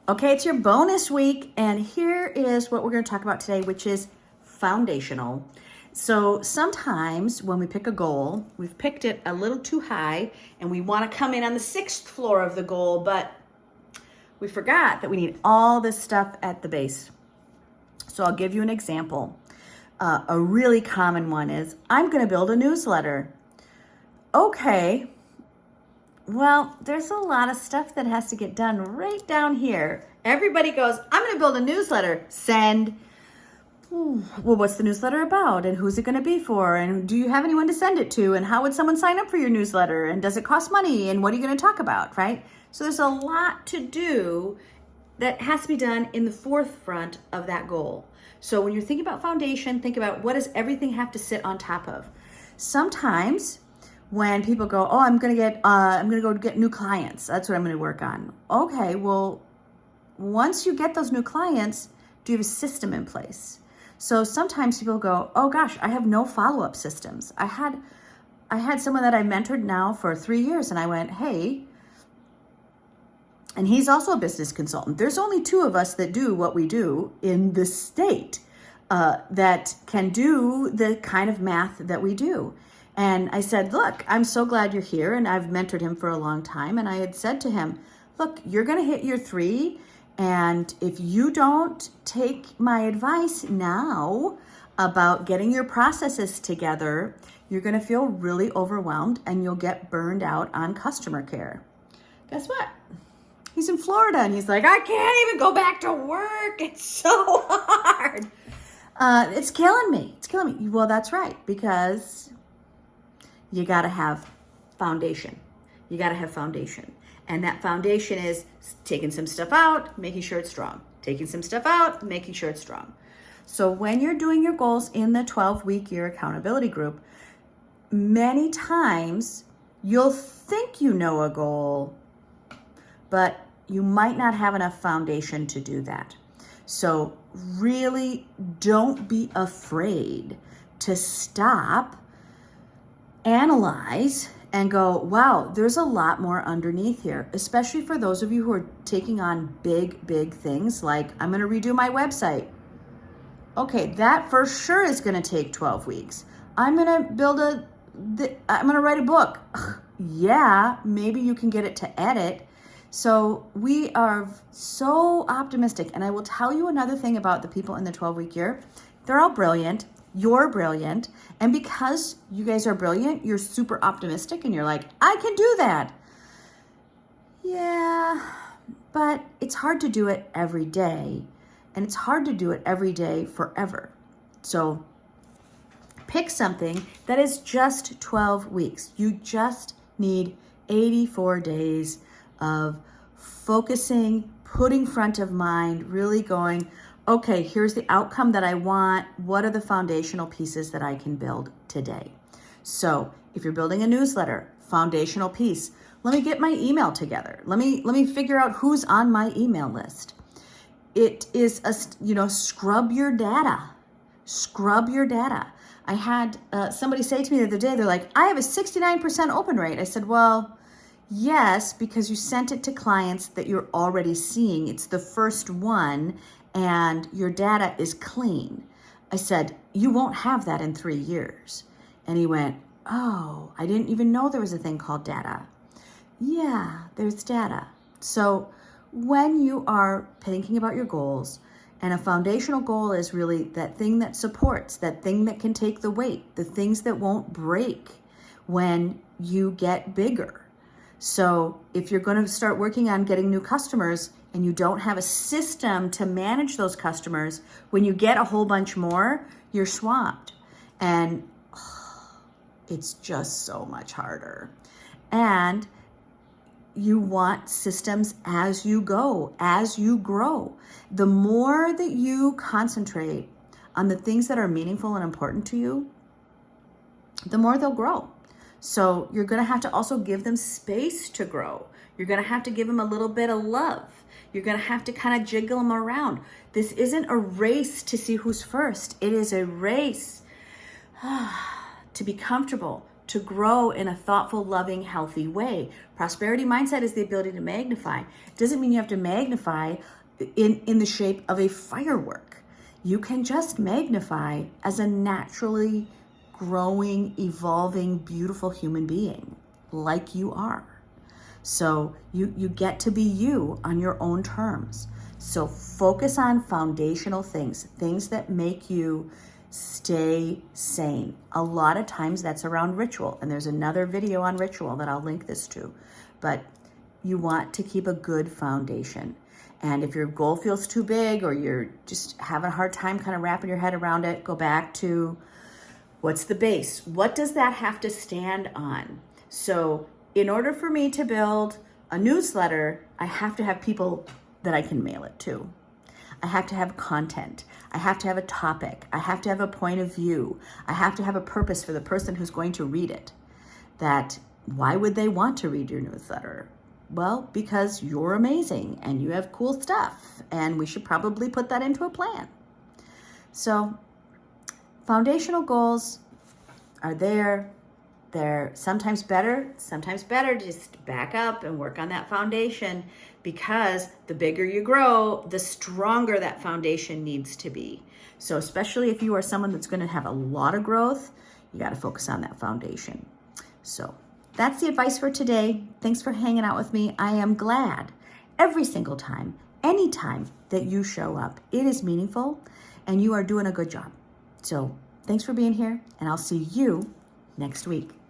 Okay, it's your bonus week, and here is what we're going to talk about today, which is foundational. So sometimes when we pick a goal, we've picked it a little too high, and we want to come in on the 6th floor of the goal, but we forgot that we need all this stuff at the base. So I'll give you an example. A really common one is, I'm going to build a newsletter. Okay. Well, there's a lot of stuff that has to get done right down here. Everybody goes, I'm going to build a newsletter. Send. Well, what's the newsletter about? And who's it going to be for? And do you have anyone to send it to? And how would someone sign up for your newsletter? And does it cost money? And what are you going to talk about, right? So there's a lot to do that has to be done in the forefront of that goal. So when you're thinking about foundation, think about what does everything have to sit on top of? Sometimes when people go, oh, I'm gonna go get new clients. That's what I'm gonna work on. Okay, well, once you get those new clients, do you have a system in place? So sometimes people go, oh gosh, I have no follow-up systems. I had someone that I mentored now for 3 years, and I went, hey, and he's also a business consultant. There's only 2 of us that do what we do in this state that can do the kind of math that we do. And I said, look, I'm so glad you're here. And I've mentored him for a long time. And I had said to him, look, you're going to hit your 3. And if you don't take my advice now about getting your processes together, you're going to feel really overwhelmed and you'll get burned out on customer care. Guess what? He's in Florida and he's like, I can't even go back to work. It's so hard. It's killing me. It's killing me. Well, that's right, because you got to have foundation. You got to have foundation. And that foundation is taking some stuff out, making sure it's strong. Taking some stuff out, making sure it's strong. So when you're doing your goals in the 12-week year accountability group, many times you'll think you know a goal, but you might not have enough foundation to do that. So really don't be afraid to stop, analyze, and go, wow, there's a lot more underneath here, especially for those of you who are taking on big things like, I'm going to redo my website. Okay, that for sure is going to take 12 weeks. I'm going to write a book. Yeah, maybe you can get it to edit. So we are so optimistic. And I will tell you another thing about the people in the 12-week year. They're all brilliant. You're brilliant. And because you guys are brilliant, you're super optimistic and you're like, I can do that. Yeah, but it's hard to do it every day. And it's hard to do it every day forever. So pick something that is just 12 weeks. You just need 84 days of focusing, putting front of mind, really going, okay, here's the outcome that I want. What are the foundational pieces that I can build today? So if you're building a newsletter, foundational piece, let me get my email together. Let me figure out who's on my email list. It is scrub your data. Scrub your data. I had somebody say to me the other day, they're like, I have a 69% open rate. I said, well, yes, because you sent it to clients that you're already seeing. It's the first one and your data is clean. I said, you won't have that in 3 years. And he went, oh, I didn't even know there was a thing called data. Yeah, there's data. So when you are thinking about your goals, and a foundational goal is really that thing that supports, that thing that can take the weight, the things that won't break when you get bigger. So if you're going to start working on getting new customers and you don't have a system to manage those customers, when you get a whole bunch more, you're swamped. And it's just so much harder. And you want systems as you go, as you grow. The more that you concentrate on the things that are meaningful and important to you, the more they'll grow. So you're going to have to also give them space to grow. You're going to have to give them a little bit of love. You're going to have to kind of jiggle them around. This isn't a race to see who's first. It is a race to be comfortable, to grow in a thoughtful, loving, healthy way. Prosperity mindset is the ability to magnify. It doesn't mean you have to magnify in the shape of a firework. You can just magnify as a naturally growing, evolving, beautiful human being, like you are. So you get to be you on your own terms. So focus on foundational things that make you stay sane. A lot of times that's around ritual, and there's another video on ritual that I'll link this to, but you want to keep a good foundation. And if your goal feels too big or you're just having a hard time kind of wrapping your head around it, go back to what's the base? What does that have to stand on? So in order for me to build a newsletter, I have to have people that I can mail it to. I have to have content. I have to have a topic. I have to have a point of view. I have to have a purpose for the person who's going to read it. That why would they want to read your newsletter? Well, because you're amazing and you have cool stuff, and we should probably put that into a plan. So foundational goals are there. They're sometimes better to just back up and work on that foundation, because the bigger you grow, the stronger that foundation needs to be. So especially if you are someone that's going to have a lot of growth, you got to focus on that foundation. So that's the advice for today. Thanks for hanging out with me. I am glad every single time, anytime that you show up, it is meaningful and you are doing a good job. So thanks for being here, and I'll see you next week.